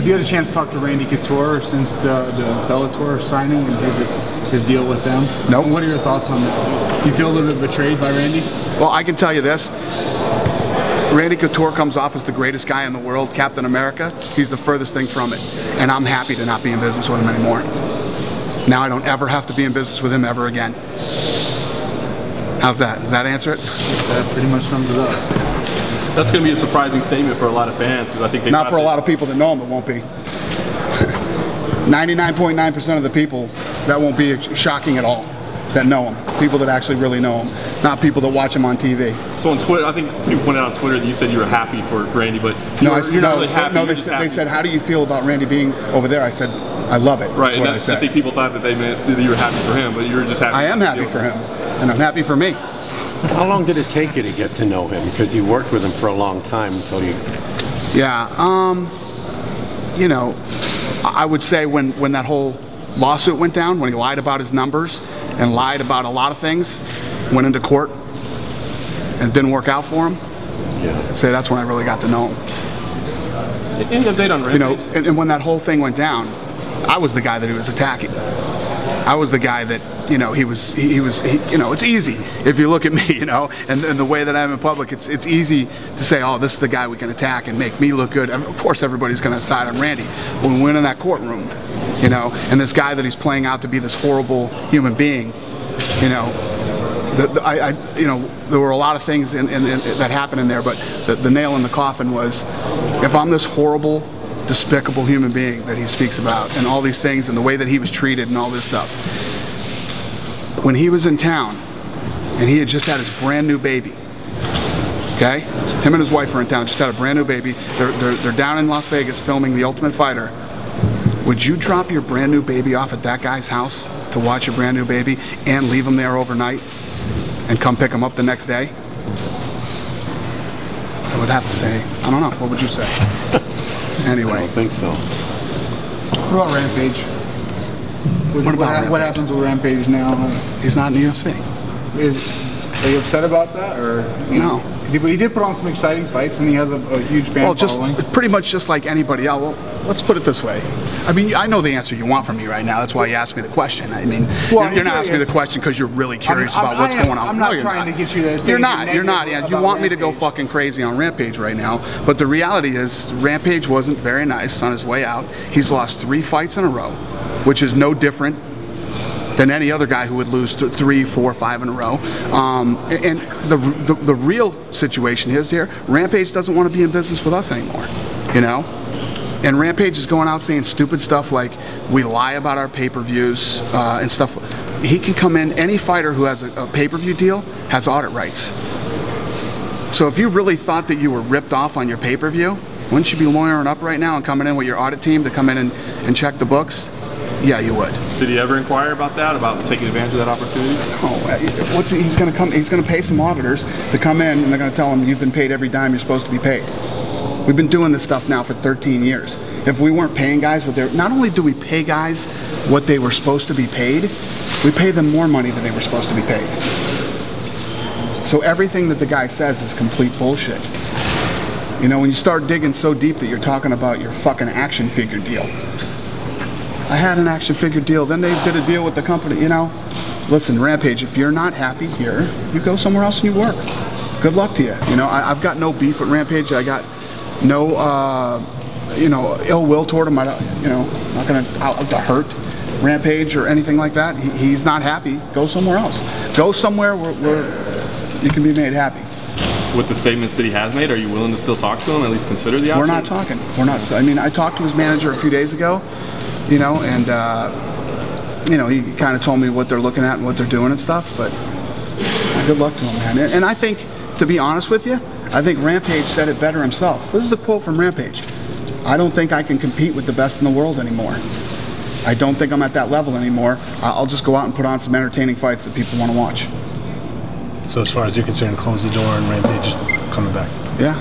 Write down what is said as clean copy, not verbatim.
Have you had a chance to talk to Randy Couture since the Bellator signing and his deal with them? No. Nope. What are your thoughts on that? Do you feel a little bit betrayed by Randy? Well, I can tell you this. Randy Couture comes off as the greatest guy in the world, Captain America. He's the furthest thing from it. And I'm happy to not be in business with him anymore. Now I don't ever have to be in business with him ever again. How's that? Does that answer it? That pretty much sums it up. That's going to be a surprising statement for a lot of fans, because I think they not for a lot of people that know him. It won't be. 99.9% of the people, that won't be shocking at all. That know him, people that actually really know him, not people that watch him on TV. So on Twitter, I think you pointed out on Twitter that you said you were happy for Randy, but you're not really happy. No, they said, how do you feel about Randy being over there? I said, I love it. Right, and I think people thought that they meant that you were happy for him, but you were just happy. I am happy for him, and I'm happy for me. How long did it take you to get to know him? Because you worked with him for a long time until you... Yeah, you know, I would say when that whole lawsuit went down, when he lied about his numbers and lied about a lot of things, went into court and it didn't work out for him, I'd say that's when I really got to know him. Any update on Rampage? You know, and when that whole thing went down, I was the guy that he was attacking. I was the guy that, you know, he you know, it's easy if you look at me, you know, and the way that I'm in public, it's easy to say, oh, this is the guy we can attack and make me look good. Of course, everybody's going to side on Randy. When we went in that courtroom, you know, and this guy that he's playing out to be this horrible human being, you know, you know, there were a lot of things that happened in there, but the nail in the coffin was, if I'm this horrible, despicable human being that he speaks about and all these things and the way that he was treated and all this stuff, when he was in town and he had just had his brand new baby, okay, him and his wife are in town, just had a brand new baby, they're down in Las Vegas filming The Ultimate Fighter, would you drop your brand new baby off at that guy's house to watch your brand new baby and leave him there overnight and come pick him up the next day? I would have to say, I don't know, what would you say? Anyway. I don't think so. What about Rampage? What happens with Rampage now? He's not in the UFC. Are you upset about that, or no? Because he did put on some exciting fights, and he has a huge fan following. Pretty much just like anybody else. Well, let's put it this way. I mean, I know the answer you want from me right now. That's why you asked me the question. I mean, well, you're not asking me the question because you're really curious about what's going on. I'm not trying to get you to say you're not. Yeah, you want me to go fucking crazy on Rampage right now. But the reality is, Rampage wasn't very nice on his way out. He's lost 3 fights in a row, which is no different than any other guy who would lose 3, 4, 5 in a row. And the real situation is here, Rampage doesn't want to be in business with us anymore, you know? And Rampage is going out saying stupid stuff like, we lie about our pay-per-views and stuff. He can come in, any fighter who has a pay-per-view deal has audit rights. So if you really thought that you were ripped off on your pay-per-view, wouldn't you be lawyering up right now and coming in with your audit team to come in and check the books? Yeah, you would. Did he ever inquire about that, about taking advantage of that opportunity? Oh, he's going to come. He's going to pay some auditors to come in, and they're going to tell him you've been paid every dime you're supposed to be paid. We've been doing this stuff now for 13 years. If we weren't paying guys what they're, not only do we pay guys what they were supposed to be paid, we pay them more money than they were supposed to be paid. So everything that the guy says is complete bullshit. You know, when you start digging so deep that you're talking about your fucking action figure deal. I had an action figure deal, then they did a deal with the company, you know. Listen, Rampage, if you're not happy here, you go somewhere else and you work. Good luck to you. You know, I've got no beef with Rampage. I got no, you know, ill will toward him. You know, not going to hurt Rampage or anything like that. He's not happy. Go somewhere else. Go somewhere where you can be made happy. With the statements that he has made, are you willing to still talk to him, at least consider the option? We're not talking. We're not. I mean, I talked to his manager a few days ago, you know, and, you know, he kind of told me what they're looking at and what they're doing and stuff, but good luck to him, man. And I think, to be honest with you, I think Rampage said it better himself. This is a quote from Rampage. I don't think I can compete with the best in the world anymore. I don't think I'm at that level anymore. I'll just go out and put on some entertaining fights that people want to watch. So as far as you're concerned, close the door and Rampage coming back? Yeah.